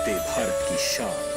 बढ़ते भारत की शान।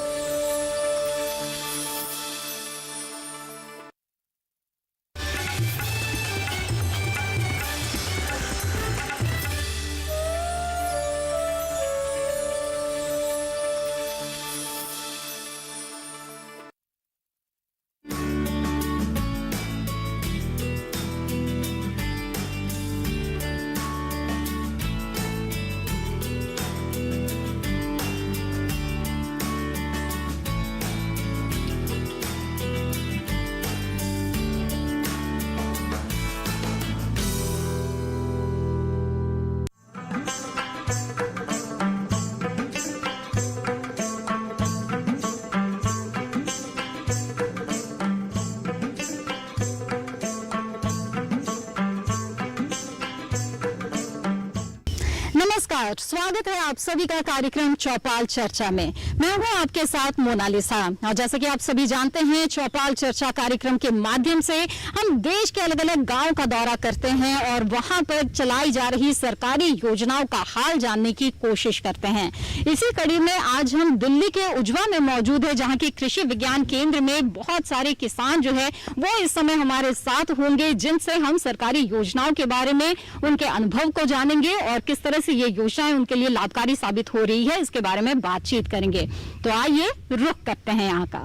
नमस्कार, स्वागत है आप सभी का कार्यक्रम चौपाल चर्चा में। मैं हूं आपके साथ मोनालिसा और जैसे कि आप सभी जानते हैं, चौपाल चर्चा कार्यक्रम के माध्यम से हम देश के अलग अलग गांव का दौरा करते हैं और वहां पर चलाई जा रही सरकारी योजनाओं का हाल जानने की कोशिश करते हैं। इसी कड़ी में आज हम दिल्ली के उजवा में मौजूद है, जहाँ की कृषि विज्ञान केंद्र में बहुत सारे किसान जो है वो इस समय हमारे साथ होंगे, जिनसे हम सरकारी योजनाओं के बारे में उनके अनुभव को जानेंगे और किस तरह से ये योजनाएं उनके लिए लाभकारी साबित हो रही है, इसके बारे में बातचीत करेंगे। तो आइए रुख करते हैं यहाँ का।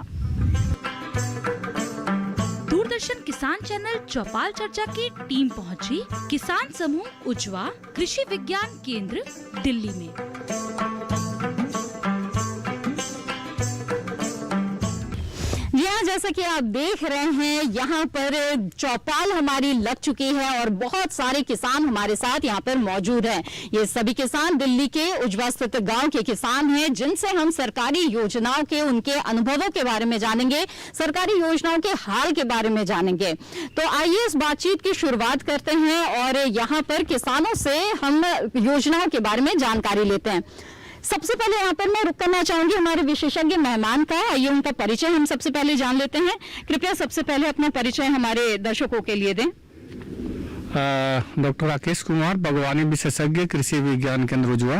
दूरदर्शन किसान चैनल चौपाल चर्चा की टीम पहुंची किसान समूह उजवा कृषि विज्ञान केंद्र दिल्ली में। जैसा कि आप देख रहे हैं, यहाँ पर चौपाल हमारी लग चुकी है और बहुत सारे किसान हमारे साथ यहाँ पर मौजूद हैं। ये सभी किसान दिल्ली के उजवा स्थित गांव के किसान हैं, जिनसे हम सरकारी योजनाओं के उनके अनुभवों के बारे में जानेंगे, सरकारी योजनाओं के हाल के बारे में जानेंगे। तो आइए इस बातचीत की शुरुआत करते हैं और यहाँ पर किसानों से हम योजनाओं के बारे में जानकारी लेते हैं। सबसे पहले यहाँ पर मैं रुक करना चाहूंगी हमारे विशेषज्ञ मेहमान का। आइए उनका परिचय हम सबसे पहले जान लेते हैं। कृपया सबसे पहले अपना परिचय हमारे दर्शकों के लिए दें। डॉक्टर राकेश कुमार, बागवानी विशेषज्ञ, कृषि विज्ञान केंद्र उजवा।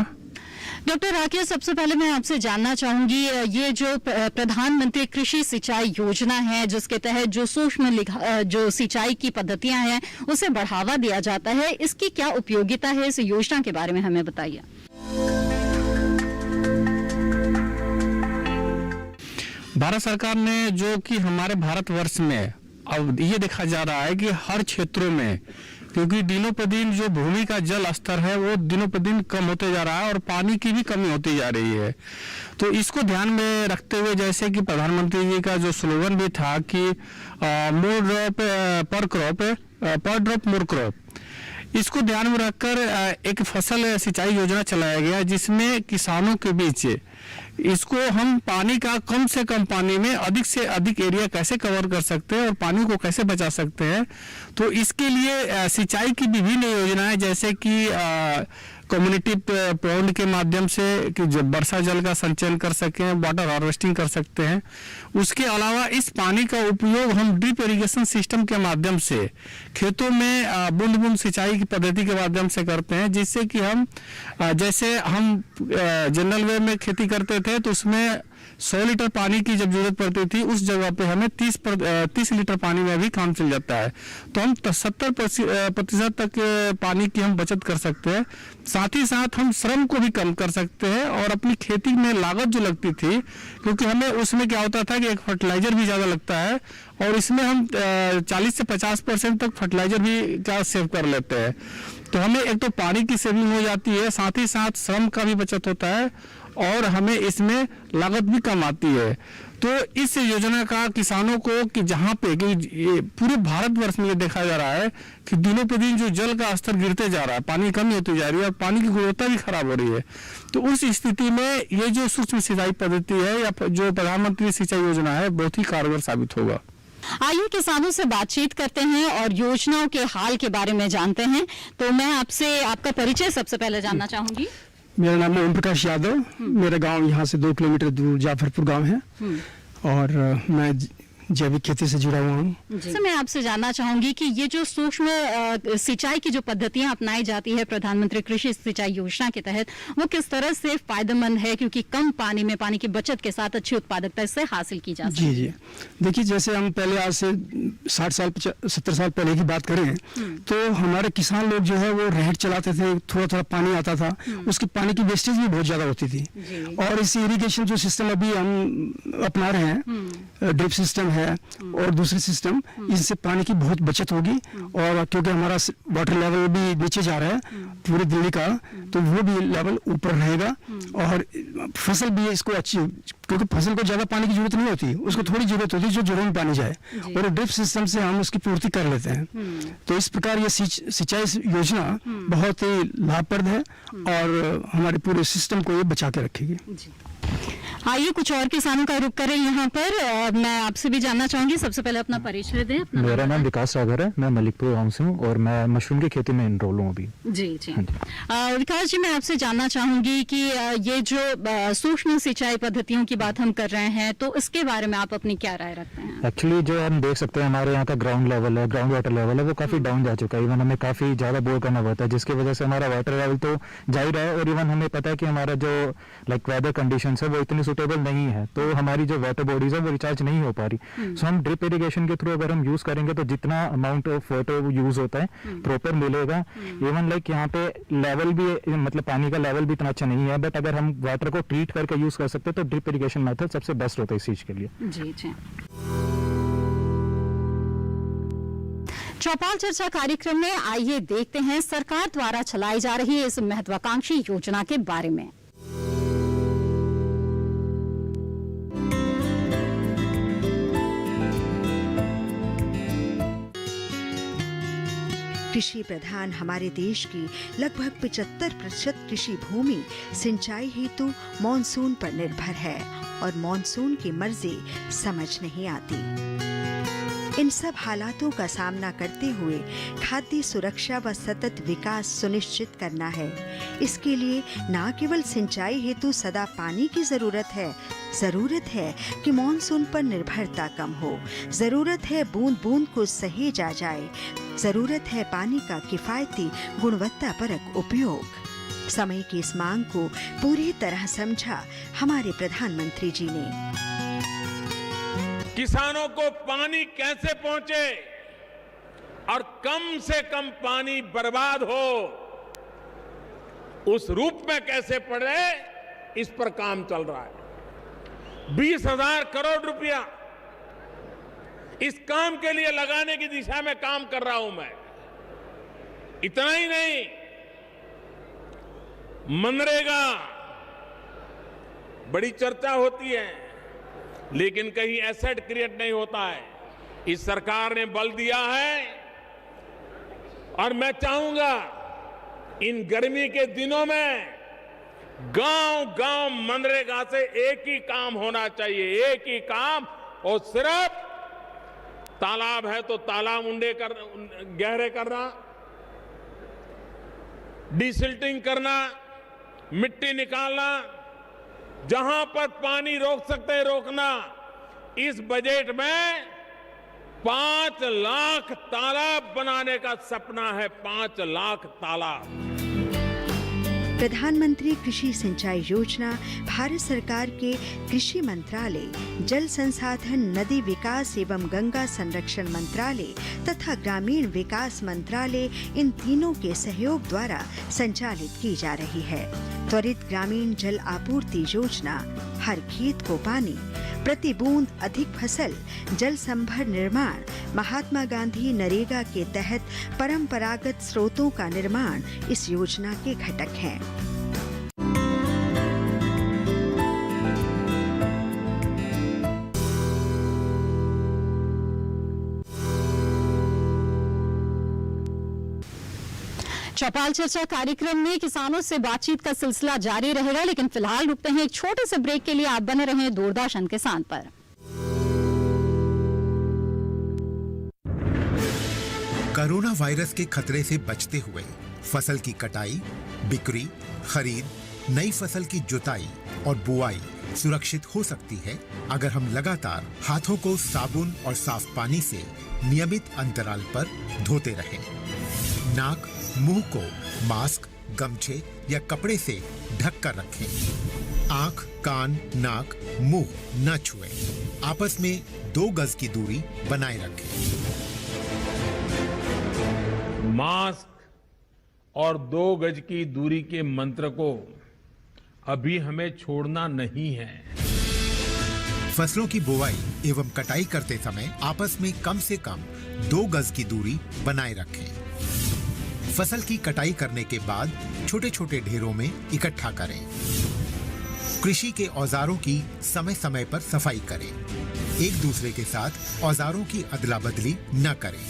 डॉक्टर राकेश, सबसे पहले मैं आपसे जानना चाहूंगी, ये जो प्रधानमंत्री कृषि सिंचाई योजना है, जिसके तहत जो सूक्ष्म जो सिंचाई की पद्धतियां हैं उसे बढ़ावा दिया जाता है, इसकी क्या उपयोगिता है? इस योजना के बारे में हमें बताइए। भारत सरकार ने जो कि हमारे भारतवर्ष में अब ये देखा जा रहा है कि हर क्षेत्रों में, क्योंकि दिनों पर दिन जो भूमि का जल स्तर है वो दिनों पर दिन कम होते जा रहा है और पानी की भी कमी होती जा रही है। तो इसको ध्यान में रखते हुए, जैसे कि प्रधानमंत्री जी का जो स्लोगन भी था कि मोर ड्रॉप पर क्रॉप, पर ड्रॉप मोर क्रॉप, इसको ध्यान में रखकर एक फसल सिंचाई योजना चलाया गया, जिसमें किसानों के बीच इसको हम पानी का कम से कम पानी में अधिक से अधिक एरिया कैसे कवर कर सकते हैं और पानी को कैसे बचा सकते हैं। तो इसके लिए सिंचाई की विभिन्न योजनाएं, जैसे कि कम्युनिटी पॉन्ड के माध्यम से कि जब वर्षा जल का संचयन कर सकें, वाटर हार्वेस्टिंग कर सकते हैं। उसके अलावा इस पानी का उपयोग हम ड्रिप इरिगेशन सिस्टम के माध्यम से खेतों में बूंद बूंद सिंचाई की पद्धति के माध्यम से करते हैं, जिससे कि हम जैसे हम जनरल वे में खेती करते थे तो उसमें 100 लीटर पानी की जब जरूरत पड़ती थी, उस जगह पे हमें 30 लीटर पानी में भी काम चल जाता है। तो हम 70% तक पानी की हम बचत कर सकते हैं। साथ ही साथ हम श्रम को भी कम कर सकते हैं और अपनी खेती में लागत जो लगती थी, क्योंकि हमें उसमें क्या होता था कि एक फर्टिलाइजर भी ज़्यादा लगता है और इसमें हम 40 से 50% तक फर्टिलाइजर भी क्या सेव कर लेते हैं। तो हमें एक तो पानी की सेविंग हो जाती है, साथ ही साथ श्रम का भी बचत होता है और हमें इसमें लागत भी कम आती है। तो इस योजना का किसानों को कि जहाँ पे कि पूरे भारतवर्ष में ये देखा जा रहा है कि दिनों पे दिन जो जल का स्तर गिरते जा रहा है, पानी की कमी होती जा रही है और पानी की गुणवत्ता भी खराब हो रही है। तो उस स्थिति में ये जो सूक्ष्म सिंचाई पद्धति है या जो प्रधानमंत्री सिंचाई योजना है, बहुत ही कारगर साबित होगा। आइए किसानों से बातचीत करते हैं और योजनाओं के हाल के बारे में जानते हैं। तो मैं आपसे आपका परिचय सबसे पहले जानना चाहूंगी। मेरा नाम है ओम प्रकाश यादव। मेरा गांव यहाँ से 2 किलोमीटर दूर जाफरपुर गांव है और मैं जैविक खेती से जुड़ा हुआ हूँ। सर, मैं आपसे जानना चाहूंगी कि ये जो सूक्ष्म सिंचाई की जो पद्धतियां अपनाई जाती है प्रधानमंत्री कृषि सिंचाई योजना के तहत, वो किस तरह से फायदेमंद है, क्योंकि कम पानी में पानी की बचत के साथ अच्छी उत्पादकता इससे हासिल की जा सकती है। जी, देखिए, जैसे हम पहले आज से 60 साल 70 साल पहले की बात करें तो हमारे किसान लोग जो है वो रहट चलाते थे, थोड़ा थोड़ा पानी आता था, उसकी पानी की वेस्टेज भी बहुत ज्यादा होती थी। और इस इरिगेशन जो सिस्टम अभी हम अपना रहे हैं, ड्रिप सिस्टम है और दूसरे सिस्टम, इससे पानी की बहुत बचत होगी। और क्योंकि हमारा वाटर लेवल भी नीचे जा रहा है पूरी दिल्ली का, तो वो भी लेवल ऊपर रहेगा और फसल भी इसको अच्छी, क्योंकि फसल को ज्यादा पानी की जरूरत नहीं होती, उसको थोड़ी जरूरत होती है जो जड़ों में पानी जाए, और ड्रिप सिस्टम से हम उसकी पूर्ति कर लेते हैं। तो इस प्रकार ये सिंचाई योजना बहुत ही लाभप्रद है और हमारे पूरे सिस्टम को ये बचा के रखेगी। आइए कुछ और किसानों का रुख करें यहाँ पर। मैं आपसे भी जानना चाहूंगी, सबसे पहले अपना परिचय दें। मेरा नाम विकास सागर है, मैं मलिकपुर गाँव से हूँ और मैं मशरूम की खेती में इनरोल हूँ अभी। जी। विकास जी, मैं आपसे जानना चाहूंगी कि ये जो सूक्ष्म सिंचाई पद्धतियों की बात हम कर रहे हैं, तो इसके बारे में आप अपनी क्या राय रखते हैं? एक्चुअली जो हम देख सकते हैं हमारे यहाँ का ग्राउंड लेवल है, ग्राउंड वाटर लेवल है, वो काफी डाउन जा चुका है। इवन हमें काफी ज्यादा बोर करना पड़ता है, जिसकी वजह से हमारा वाटर लेवल तो जा ही रहा है। और इवन हमें पता है कि हमारा जो वेदर कंडीशन है वो इतनी सुटेबल नहीं है, तो हमारी जो वाटर बॉडीज है वो रिचार्ज नहीं हो पा रही। सो हम ड्रिप इरिगेशन के थ्रू अगर हम यूज करेंगे तो जितना अमाउंट ऑफ वाटर यूज होता है प्रॉपर मिलेगा। इवन यहाँ पे लेवल भी, मतलब पानी का लेवल भी इतना अच्छा नहीं है, बट अगर हम वाटर को ट्रीट करके यूज कर सकते हैं तो ड्रिप इरिगेशन मेथड सबसे बेस्ट होता है इस चीज के लिए। जी। चौपाल चर्चा कार्यक्रम में आइए देखते हैं सरकार द्वारा चलाई जा रही इस महत्वाकांक्षी योजना के बारे में। कृषि प्रधान हमारे देश की लगभग 75% कृषि भूमि सिंचाई हेतु मॉनसून पर निर्भर है और मॉनसून की मर्जी समझ नहीं आती। इन सब हालातों का सामना करते हुए खाद्य सुरक्षा व सतत विकास सुनिश्चित करना है। इसके लिए न केवल सिंचाई हेतु सदा पानी की जरूरत है कि मॉनसून पर निर्भरता कम हो। जरूरत है बूंद बूंद को सहेजा जाए। जरूरत है पानी का किफायती गुणवत्तापरक उपयोग। समय की इस मांग को पूरी तरह समझा हमारे प्रधानमंत्री जी ने। किसानों को पानी कैसे पहुंचे और कम से कम पानी बर्बाद हो, उस रूप में कैसे पड़े, इस पर काम चल रहा है। 20,000 करोड़ रुपया इस काम के लिए लगाने की दिशा में काम कर रहा हूं मैं। इतना ही नहीं, मनरेगा बड़ी चर्चा होती है, लेकिन कहीं एसेट क्रिएट नहीं होता है। इस सरकार ने बल दिया है और मैं चाहूंगा इन गर्मी के दिनों में गांव-गांव मनरेगा से एक ही काम होना चाहिए, एक ही काम, और सिर्फ तालाब है तो तालाब गहरे करना, डिसिल्टिंग करना, मिट्टी निकालना, जहां पर पानी रोक सकते हैं रोकना। इस बजट में 5 लाख तालाब बनाने का सपना है, 5 लाख तालाब। प्रधानमंत्री कृषि सिंचाई योजना भारत सरकार के कृषि मंत्रालय, जल संसाधन, नदी विकास एवं गंगा संरक्षण मंत्रालय तथा ग्रामीण विकास मंत्रालय, इन तीनों के सहयोग द्वारा संचालित की जा रही है। त्वरित ग्रामीण जल आपूर्ति योजना, हर खेत को पानी, प्रति बूंद अधिक फसल, जल संभर निर्माण, महात्मा गांधी नरेगा के तहत परंपरागत स्रोतों का निर्माण इस योजना के घटक हैं। चौपाल चर्चा कार्यक्रम में किसानों से बातचीत का सिलसिला जारी रहेगा, लेकिन फिलहाल रुकते हैं एक छोटे से ब्रेक के लिए। आप बने रहें दूरदर्शन किसान पर। कोरोना वायरस के खतरे से बचते हुए फसल की कटाई, बिक्री, खरीद नई फसल की जुताई और बुआई सुरक्षित हो सकती है अगर हम लगातार हाथों को साबुन और साफ पानी से नियमित अंतराल पर धोते रहें। नाक, मुंह को मास्क, गमछे या कपड़े से ढक कर रखें। आंख, कान, नाक, मुंह न छुएं। आपस में 2 गज की दूरी बनाए रखें। मास्क और 2 गज की दूरी के मंत्र को अभी हमें छोड़ना नहीं है। फसलों की बुवाई एवं कटाई करते समय आपस में कम से कम 2 गज की दूरी बनाए रखें। फसल की कटाई करने के बाद छोटे छोटे ढेरों में इकट्ठा करें। कृषि के औजारों की समय समय पर सफाई करें। एक दूसरे के साथ औजारों की अदला बदली न करें।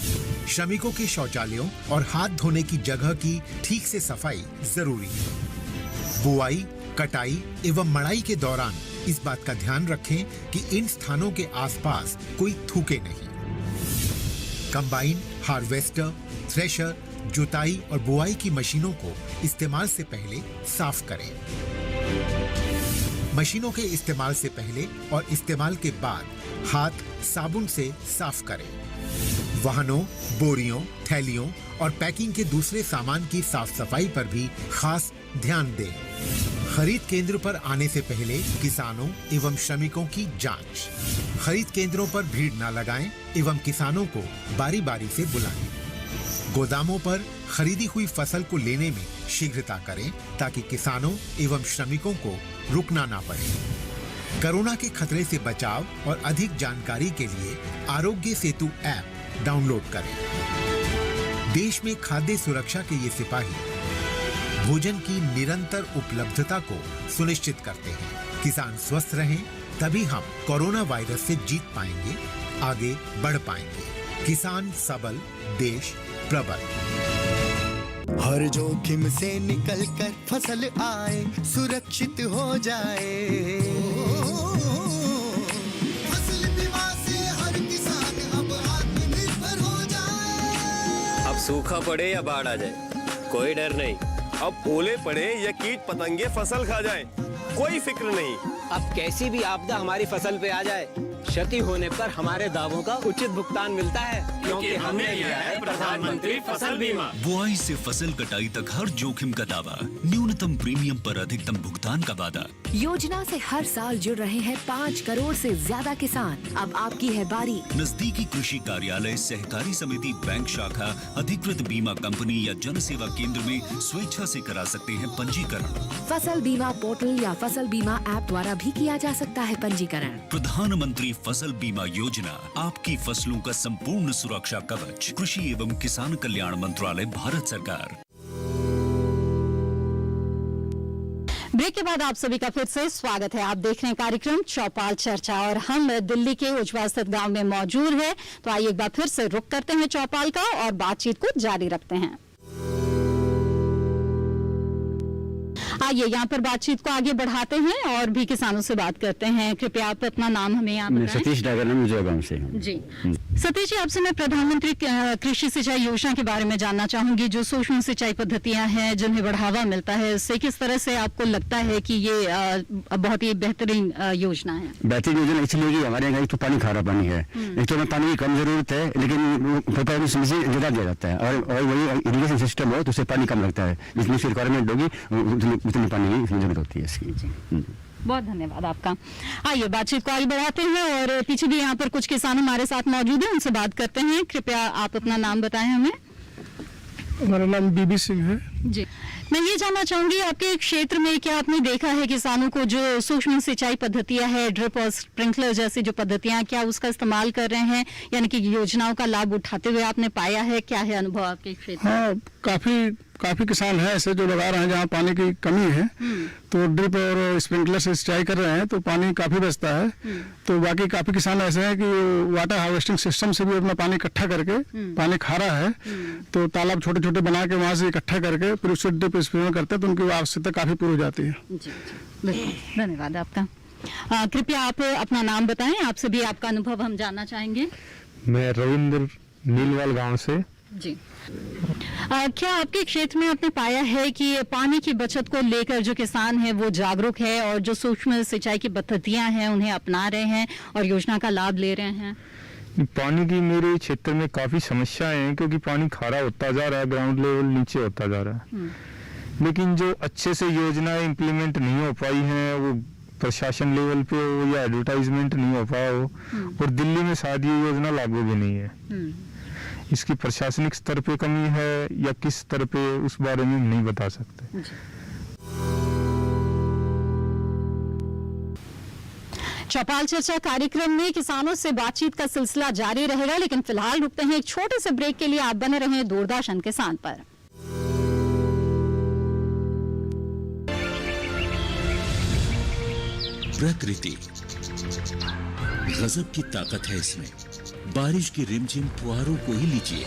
श्रमिकों के शौचालयों और हाथ धोने की जगह की ठीक से सफाई जरूरी है। बुआई, कटाई एवं मड़ाई के दौरान इस बात का ध्यान रखें कि इन स्थानों के आसपास कोई थूके नहीं। कंबाइन, हार्वेस्टर, थ्रेशर, जुताई और बुआई की मशीनों को इस्तेमाल से पहले साफ करें। मशीनों के इस्तेमाल से पहले और इस्तेमाल के बाद हाथ साबुन से साफ करें। वाहनों, बोरियों, थैलियों और पैकिंग के दूसरे सामान की साफ सफाई पर भी खास ध्यान दें। खरीद केंद्र पर आने से पहले किसानों एवं श्रमिकों की जांच। खरीद केंद्रों पर भीड़ न लगाएं एवं किसानों को बारी बारी से बुलाएं। गोदामों पर खरीदी हुई फसल को लेने में शीघ्रता करें ताकि किसानों एवं श्रमिकों को रुकना ना पड़े। कोरोना के खतरे से बचाव और अधिक जानकारी के लिए आरोग्य सेतु ऐप डाउनलोड करें। देश में खाद्य सुरक्षा के ये सिपाही भोजन की निरंतर उपलब्धता को सुनिश्चित करते हैं। किसान स्वस्थ रहें तभी हम कोरोना वायरस से जीत पाएंगे, आगे बढ़ पाएंगे। किसान सबल, देश प्रबल। हर जोखिम से निकल कर फसल आए, सुरक्षित हो जाए। फसल बीमा से हर किसान अब आत्मनिर्भर हो जाए। अब सूखा पड़े या बाढ़ आ जाए, कोई डर नहीं। अब ओले पड़े या कीट पतंगे फसल खा जाए, कोई फिक्र नहीं। अब कैसी भी आपदा हमारी फसल पे आ जाए, क्षति होने पर हमारे दावों का उचित भुगतान मिलता है, क्योंकि हमने लिया है प्रधानमंत्री फसल बीमा। बुआई से फसल कटाई तक हर जोखिम का दावा, न्यूनतम प्रीमियम पर अधिकतम भुगतान का वादा। योजना से हर साल जुड़ रहे हैं 5 करोड़ से ज्यादा किसान। अब आपकी है बारी। नजदीकी कृषि कार्यालय, सहकारी समिति, बैंक शाखा, अधिकृत बीमा कंपनी या जन सेवा केंद्र में स्वेच्छा से करा सकते हैं पंजीकरण। फसल बीमा पोर्टल या फसल बीमा ऐप द्वारा भी किया जा सकता है पंजीकरण। प्रधानमंत्री फसल बीमा योजना, आपकी फसलों का संपूर्ण सुरक्षा कवच। कृषि एवं किसान कल्याण मंत्रालय, भारत सरकार। ब्रेक के बाद आप सभी का फिर से स्वागत है। आप देख रहे हैं कार्यक्रम चौपाल चर्चा और हम दिल्ली के उज्वा स्थित गांव में मौजूद है। तो आइए एक बार फिर से रुक करते हैं चौपाल का और बातचीत को जारी रखते हैं। आइए यहाँ पर बातचीत को आगे बढ़ाते हैं और भी किसानों से बात करते हैं। कृपया आप अपना नाम हमें यहाँ बताएं। सतीश डागर, मुझे गाँव से जी। सतीश जी, आपसे मैं प्रधानमंत्री कृषि सिंचाई योजना के बारे में जानना चाहूंगी। जो सूक्ष्म सिंचाई पद्धतियां हैं जिन्हें बढ़ावा मिलता है, इससे किस तरह से आपको लगता है कि ये बहुत ही बेहतरीन योजना है? बेहतरीन योजना इसलिए कि हमारे यहाँ एक तो पानी खारा पानी है, एक तो पानी की कम जरूरत है, लेकिन समय से जुदा दिया जाता है और वही इरिगेशन सिस्टम हो तो उससे पानी कम लगता है। जितनी उसकी रिक्वायरमेंट होगी उतनी पानी की जरूरत होती है इसकी। बहुत धन्यवाद आपका। आइए बातचीत को आगे बढ़ाते हैं और पीछे भी यहाँ पर कुछ किसान हमारे साथ मौजूद हैं, उनसे बात करते हैं। कृपया आप अपना नाम बताएं हमें। हमारा नाम बीबी सिंह है जी। मैं ये जानना चाहूंगी, आपके क्षेत्र में क्या आपने देखा है किसानों को जो सूक्ष्म सिंचाई पद्धतियां है, ड्रिप और स्प्रिंकलर जैसी जो पद्धतियां, क्या उसका इस्तेमाल कर रहे हैं, यानी कि योजनाओं का लाभ उठाते हुए आपने पाया है? क्या है अनुभव आपके क्षेत्र में? हाँ, काफी किसान है ऐसे जो लगा रहे हैं जहाँ पानी की कमी है, तो ड्रिप और स्प्रिंकलर से सिंचाई कर रहे हैं तो पानी काफी बचता है। तो बाकी काफी किसान ऐसे हैं कि वाटर हार्वेस्टिंग सिस्टम से भी अपना पानी इकट्ठा करके, पानी खारा है तो तालाब छोटे छोटे बना के वहां से इकट्ठा करके फिर उससे ड्रिप स्प्रिंकलर करते हैं, तो उनकी आवश्यकता काफी पूरी हो जाती है। धन्यवाद आपका। कृपया आप अपना नाम बताएं, आपसे भी आपका अनुभव हम जानना चाहेंगे। मैं रविंद्र नीलवाल गाँव से जी। क्या आपके क्षेत्र में आपने पाया है कि पानी की बचत को लेकर जो किसान है वो जागरूक है और जो सूक्ष्म सिंचाई की पद्धतियां हैं उन्हें अपना रहे हैं और योजना का लाभ ले रहे हैं? पानी की मेरे क्षेत्र में काफ़ी समस्याएं हैं, क्योंकि पानी खारा होता जा रहा है, ग्राउंड लेवल नीचे होता जा रहा है। लेकिन जो अच्छे से योजनाएं इम्प्लीमेंट नहीं हो पाई हैं, वो प्रशासन लेवल पे हो या एडवर्टाइजमेंट नहीं हो पाया हो, और दिल्ली में शायद ये योजना लागू भी नहीं है। इसकी प्रशासनिक स्तर पे कमी है या किस स्तर पे, उस बारे में नहीं बता सकते। चौपाल चर्चा कार्यक्रम में किसानों से बातचीत का सिलसिला जारी रहेगा, लेकिन फिलहाल रुकते हैं एक छोटे से ब्रेक के लिए। आप बने रहें दूरदर्शन किसान पर। प्रकृति गजब की ताकत है इसमें। बारिश की रिमझिम फुहारों को ही लीजिए,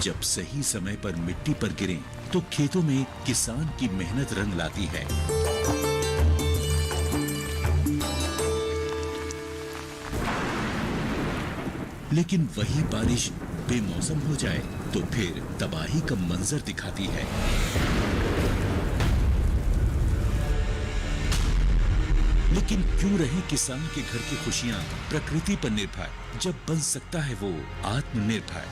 जब सही समय पर मिट्टी पर गिरें तो खेतों में किसान की मेहनत रंग लाती है। लेकिन वही बारिश बेमौसम हो जाए तो फिर तबाही का मंजर दिखाती है। लेकिन क्यों रहे किसान के घर की खुशियां प्रकृति पर निर्भर, जब बन सकता है वो आत्मनिर्भर।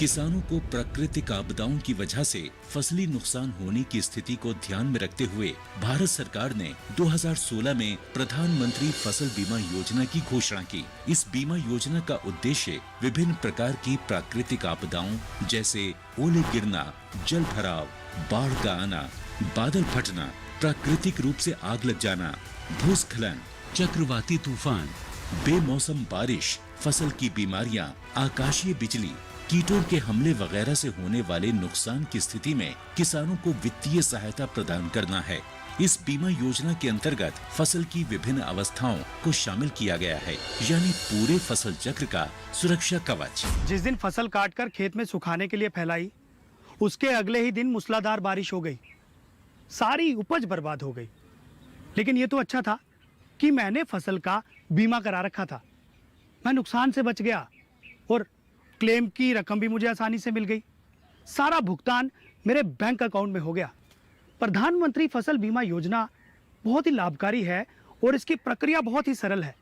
किसानों को प्राकृतिक आपदाओं की वजह से फसली नुकसान होने की स्थिति को ध्यान में रखते हुए भारत सरकार ने 2016 में प्रधानमंत्री फसल बीमा योजना की घोषणा की। इस बीमा योजना का उद्देश्य विभिन्न प्रकार की प्राकृतिक आपदाओं जैसे ओले गिरना, जल भराव, बाढ़ का आना, बादल फटना, प्राकृतिक रूप से आग लग जाना, भूस्खलन, चक्रवाती तूफान, बेमौसम बारिश, फसल की बीमारियां, आकाशीय बिजली, कीटों के हमले वगैरह से होने वाले नुकसान की स्थिति में किसानों को वित्तीय सहायता प्रदान करना है। इस बीमा योजना के अंतर्गत फसल की विभिन्न अवस्थाओं को शामिल किया गया है, यानी पूरे फसल चक्र का सुरक्षा कवच। जिस दिन फसल काटकर खेत में सुखाने के लिए फैलाई, उसके अगले ही दिन मूसलाधार बारिश हो गई, सारी उपज बर्बाद हो गई। लेकिन ये तो अच्छा था कि मैंने फसल का बीमा करा रखा था, मैं नुकसान से बच गया और क्लेम की रकम भी मुझे आसानी से मिल गई। सारा भुगतान मेरे बैंक अकाउंट में हो गया। प्रधानमंत्री फसल बीमा योजना बहुत ही लाभकारी है और इसकी प्रक्रिया बहुत ही सरल है।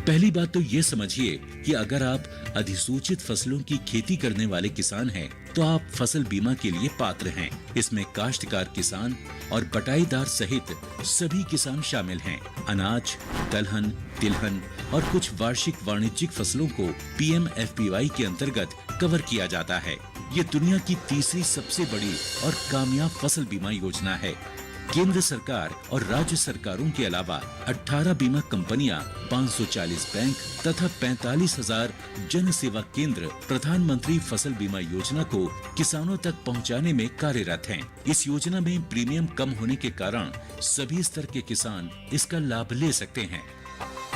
पहली बात तो ये समझिए कि अगर आप अधिसूचित फसलों की खेती करने वाले किसान हैं, तो आप फसल बीमा के लिए पात्र हैं। इसमें काश्तकार किसान और बटाईदार सहित सभी किसान शामिल हैं। अनाज, दलहन, तिलहन और कुछ वार्षिक वाणिज्यिक फसलों को PMFBY के अंतर्गत कवर किया जाता है। ये दुनिया की तीसरी सबसे बड़ी और कामयाब फसल बीमा योजना है। केंद्र सरकार और राज्य सरकारों के अलावा 18 बीमा कंपनियां, 540 बैंक तथा 45,000 जन सेवा केंद्र प्रधानमंत्री फसल बीमा योजना को किसानों तक पहुंचाने में कार्यरत हैं। इस योजना में प्रीमियम कम होने के कारण सभी स्तर के किसान इसका लाभ ले सकते हैं।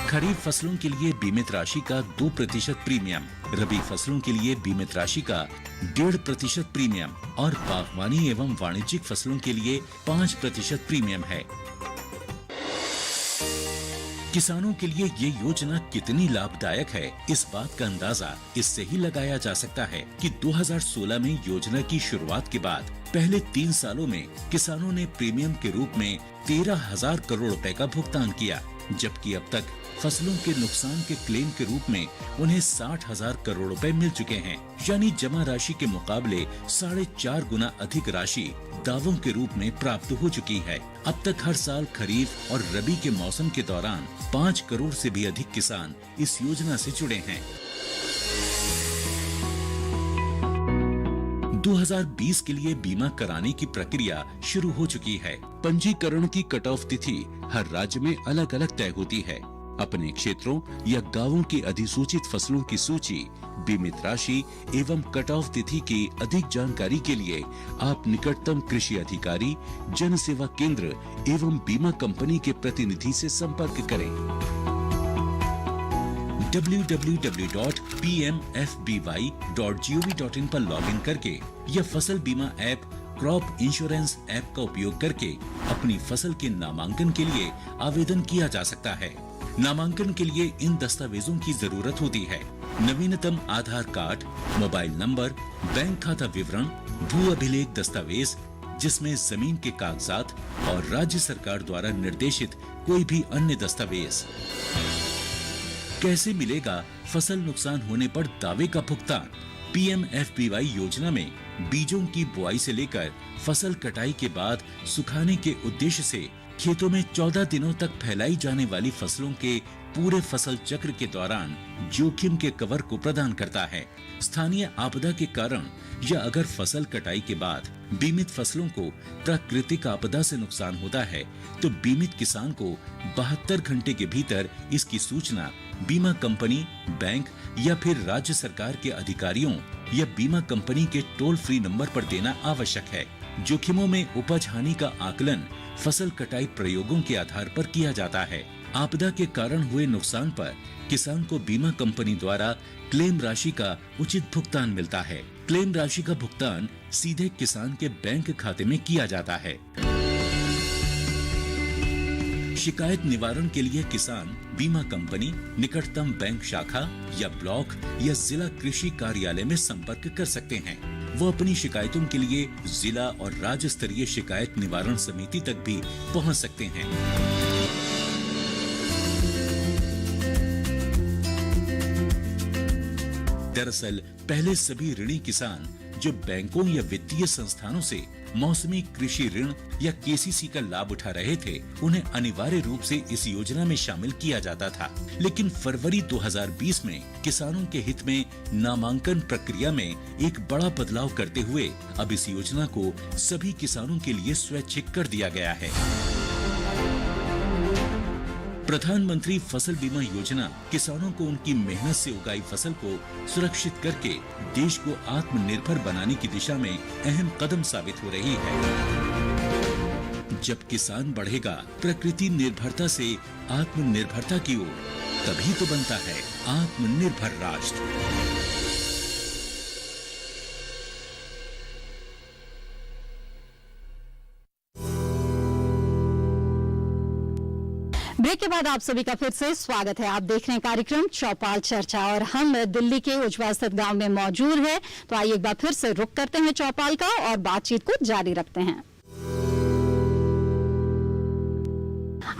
खरीफ फसलों के लिए बीमित राशि का 2% प्रीमियम, रबी फसलों के लिए बीमित राशि का 1.5% प्रीमियम और बागवानी एवं वाणिज्यिक फसलों के लिए 5% प्रीमियम है। किसानों के लिए ये योजना कितनी लाभदायक है, इस बात का अंदाजा इससे ही लगाया जा सकता है कि 2016 में योजना की शुरुआत के बाद पहले 3 सालों में किसानों ने प्रीमियम के रूप में 13,000 करोड़ रुपए का भुगतान किया, जबकि अब तक फसलों के नुकसान के क्लेम के रूप में उन्हें 60,000 करोड़ रुपए मिल चुके हैं, यानी जमा राशि के मुकाबले 4.5 गुना अधिक राशि दावों के रूप में प्राप्त हो चुकी है। अब तक हर साल खरीफ और रबी के मौसम के दौरान 5 करोड़ से भी अधिक किसान इस योजना से जुड़े हैं। 2020 के लिए बीमा कराने की प्रक्रिया शुरू हो चुकी है। पंजीकरण की कट ऑफ तिथि हर राज्य में अलग अलग तय होती है। अपने क्षेत्रों या गांवों की अधिसूचित फसलों की सूची, बीमित राशि एवं कट ऑफ तिथि की अधिक जानकारी के लिए आप निकटतम कृषि अधिकारी, जन सेवा केंद्र एवं बीमा कंपनी के प्रतिनिधि से संपर्क करें। www.pmfby.gov.in पर लॉगिन करके या फसल बीमा ऐप क्रॉप इंश्योरेंस ऐप का उपयोग करके अपनी फसल के नामांकन के लिए आवेदन किया जा सकता है। नामांकन के लिए इन दस्तावेजों की जरूरत होती है: नवीनतम आधार कार्ड, मोबाइल नंबर, बैंक खाता विवरण, भू अभिलेख दस्तावेज जिसमें जमीन के कागजात और राज्य सरकार द्वारा निर्देशित कोई भी अन्य दस्तावेज। कैसे मिलेगा फसल नुकसान होने पर दावे का भुगतान? PMFBY योजना में बीजों की बुआई से लेकर फसल कटाई के बाद सुखाने के उद्देश्य से खेतों में 14 दिनों तक फैलाई जाने वाली फसलों के पूरे फसल चक्र के दौरान जोखिम के कवर को प्रदान करता है। स्थानीय आपदा के कारण या अगर फसल कटाई के बाद बीमित फसलों को प्राकृतिक आपदा से नुकसान होता है तो बीमित किसान को 72 घंटे के भीतर इसकी सूचना बीमा कंपनी, बैंक या फिर राज्य सरकार के अधिकारियों या बीमा कंपनी के टोल फ्री नंबर पर देना आवश्यक है। जोखिमों में उपज हानि का आकलन फसल कटाई प्रयोगों के आधार पर किया जाता है। आपदा के कारण हुए नुकसान पर किसान को बीमा कंपनी द्वारा क्लेम राशि का उचित भुगतान मिलता है। क्लेम राशि का भुगतान सीधे किसान के बैंक खाते में किया जाता है। शिकायत निवारण के लिए किसान बीमा कंपनी, निकटतम बैंक शाखा या ब्लॉक या जिला कृषि कार्यालय में संपर्क कर सकते हैं। वो अपनी शिकायतों के लिए जिला और राज्य स्तरीय शिकायत निवारण समिति तक भी पहुंच सकते हैं। दरअसल पहले सभी ऋणी किसान जो बैंकों या वित्तीय संस्थानों से मौसमी कृषि ऋण या KCC का लाभ उठा रहे थे, उन्हें अनिवार्य रूप से इस योजना में शामिल किया जाता था। लेकिन फरवरी 2020 में किसानों के हित में नामांकन प्रक्रिया में एक बड़ा बदलाव करते हुए अब इस योजना को सभी किसानों के लिए स्वैच्छिक कर दिया गया है। प्रधानमंत्री फसल बीमा योजना किसानों को उनकी मेहनत से उगाई फसल को सुरक्षित करके देश को आत्मनिर्भर बनाने की दिशा में अहम कदम साबित हो रही है। जब किसान बढ़ेगा प्रकृति निर्भरता से आत्मनिर्भरता की ओर, तभी तो बनता है आत्मनिर्भर राष्ट्र। ब्रेक के बाद आप सभी का फिर से स्वागत है। आप देख रहे हैं कार्यक्रम चौपाल चर्चा और हम दिल्ली के उज्वा स्थित गांव में मौजूद है। तो आइए एक बार फिर से रुख करते हैं चौपाल का और बातचीत को जारी रखते हैं।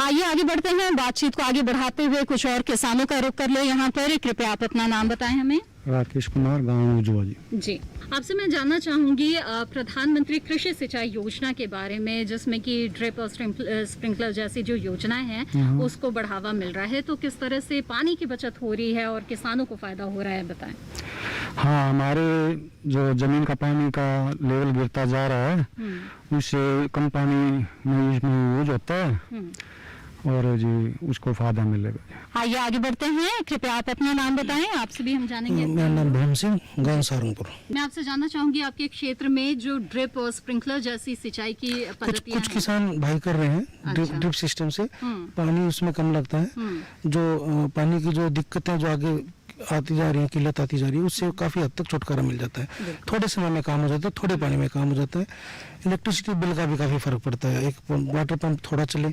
आइए आगे बढ़ते हैं, बातचीत को आगे बढ़ाते हुए कुछ और किसानों का रुख कर ले। यहाँ पर कृपया आप अपना नाम बताएं हमें। राकेश कुमार, गाँव उज्वा जी। आपसे मैं जानना चाहूंगी प्रधानमंत्री कृषि सिंचाई योजना के बारे में, जिसमें कि ड्रिप और स्प्रिंकलर जैसी जो योजनाएं हैं उसको बढ़ावा मिल रहा है, तो किस तरह से पानी की बचत हो रही है और किसानों को फायदा हो रहा है, बताएं। हाँ, हमारे जो जमीन का पानी का लेवल गिरता जा रहा है उससे कम पानी में इसमें यूज होता है और जी उसको फायदा मिलेगा। आइए आगे बढ़ते हैं, कृपया आप अपना नाम बताएं, आपसे भी हम जानेंगे। मेरा नाम भीम सिंह, गाँव सहारनपुर। मैं आपसे जानना चाहूंगी आपके क्षेत्र में जो ड्रिप और स्प्रिंकलर जैसी सिंचाई की पद्धतियां कुछ किसान भाई कर रहे हैं। अच्छा। ड्रिप सिस्टम से पानी उसमें कम लगता है। जो पानी की जो दिक्कतें जो आगे आती जा रही है, किल्लत आती जा रही है, उससे काफी हद तक छुटकारा मिल जाता है। थोड़े समय में काम हो जाता है, थोड़े पानी में काम हो जाता है। इलेक्ट्रिसिटी बिल का भी काफी फर्क पड़ता है। एक वाटर पंप थोड़ा चले,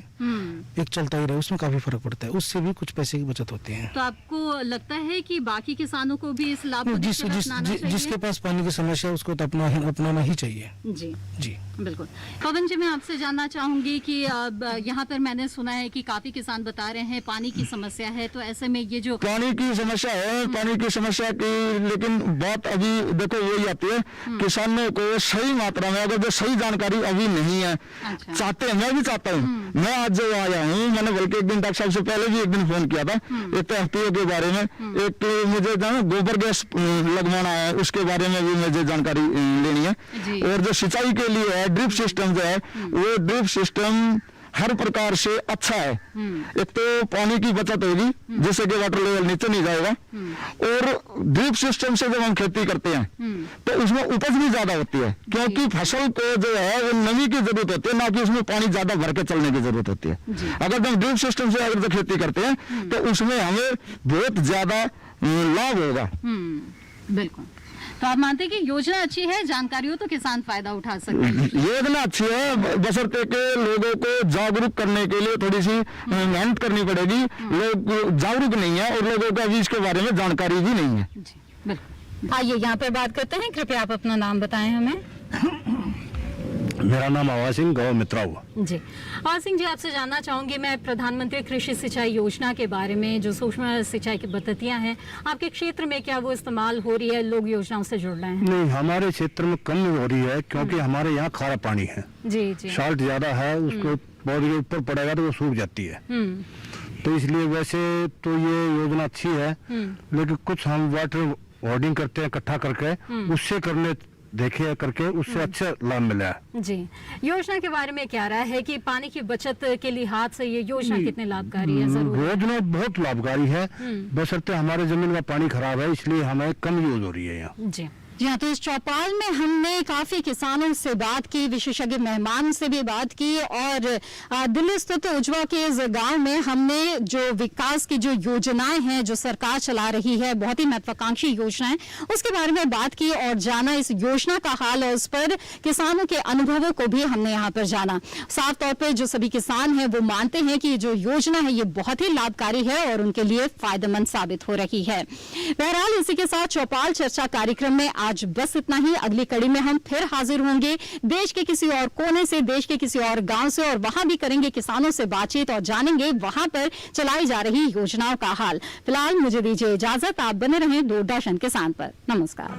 एक चलता ही रहे, उसमें काफी फर्क पड़ता है। उससे भी कुछ पैसे की बचत होती है। तो आपको लगता है कि बाकी किसानों को भी इस लाभ को जिसके पास पानी की समस्या है उसको तो अपनाना ही चाहिए। जी जी बिल्कुल। पवन जी, मैं आपसे जानना चाहूंगी कि अब यहाँ पर मैंने सुना है कि काफी किसान बता रहे हैं पानी की समस्या है, तो ऐसे में ये जो पानी की समस्या है, पानी की समस्या की, लेकिन बात अभी देखो यही आती है, किसानों को सही मात्रा में अगर जो सही जानकारी अभी नहीं है। अच्छा। चाहते हैं, मैं भी चाहता हूँ। मैं आज जो आया हूँ, मैंने बल्कि एक दिन डॉक्टर साहब से पहले भी एक दिन फोन किया था, एक तो FPO के बारे में, एक तो मुझे गोबर गैस लगवाना है, उसके बारे में भी मुझे जानकारी लेनी है। और जो सिंचाई के लिए है ड्रिप सिस्टम जो है, वो ड्रिप सिस्टम हर प्रकार से अच्छा है। एक तो पानी की बचत होगी जिससे कि वाटर लेवल नीचे नहीं जाएगा, और ड्रिप सिस्टम से जब हम खेती करते हैं तो उसमें उपज भी ज्यादा होती है, क्योंकि फसल को जो है वो नमी की जरूरत होती है, ना कि उसमें पानी ज्यादा भर के चलने की जरूरत होती है। अगर हम ड्रिप सिस्टम से अगर खेती करते हैं तो उसमें हमें बहुत ज्यादा लाभ होगा। बिल्कुल। तो आप मानते हैं कि योजना अच्छी है, जानकारी हो तो किसान फायदा उठा सकते हैं। योजना अच्छी है, बशर्ते के लोगों को जागरूक करने के लिए थोड़ी सी मेहनत करनी पड़ेगी। लोग जागरूक नहीं है और लोगों को अभी इसके बारे में जानकारी भी नहीं है। जी बिल्कुल। आइए यहाँ पे बात करते हैं, कृपया आप अपना नाम बताएं हमें। मेरा नाम आवाज सिंह, गाँव मित्रा हुआ। जी आवाज सिंह जी, आपसे जानना चाहूंगी मैं प्रधानमंत्री कृषि सिंचाई योजना के बारे में, जो सूक्ष्म सिंचाई की पद्धतियां हैं आपके क्षेत्र में, क्या वो इस्तेमाल हो रही है, लोग योजनाओं से जुड़ रहे हैं? नहीं, हमारे क्षेत्र में कम हो रही है क्योंकि हमारे यहाँ खारा पानी है। जी जी। साल्ट ज्यादा है, उसको पौधे के ऊपर पड़ेगा तो वो सूख जाती है। तो इसलिए वैसे तो ये योजना अच्छी है, लेकिन कुछ हम वाटर होर्डिंग करते हैं इकट्ठा करके, उससे देखे करके उससे अच्छा लाभ मिला है। जी, योजना के बारे में क्या राय है कि पानी की बचत के लिहाज से ये योजना कितने लाभकारी है? जरूर योजना बहुत लाभकारी है, बशर्ते हमारे जमीन का पानी खराब है इसलिए हमें कम यूज हो रही है यहाँ। जी जी हाँ, तो इस चौपाल में हमने काफी किसानों से बात की, विशेषज्ञ मेहमान से भी बात की, और दिल्ली स्थित उजवा के इस गांव में हमने जो विकास की जो योजनाएं हैं जो सरकार चला रही है, बहुत ही महत्वाकांक्षी योजनाएं, उसके बारे में बात की और जाना इस योजना का हाल, और उस पर किसानों के अनुभवों को भी हमने यहाँ पर जाना। साफ तौर पर जो सभी किसान हैं वो मानते हैं कि जो योजना है ये बहुत ही लाभकारी है और उनके लिए फायदेमंद साबित हो रही है। बहरहाल इसी के साथ चौपाल चर्चा कार्यक्रम में आज बस इतना ही। अगली कड़ी में हम फिर हाजिर होंगे देश के किसी और कोने से, देश के किसी और गांव से, और वहां भी करेंगे किसानों से बातचीत और जानेंगे वहां पर चलाई जा रही योजनाओं का हाल। फिलहाल मुझे दीजिए इजाजत, आप बने रहें दूरदर्शन किसान पर। नमस्कार।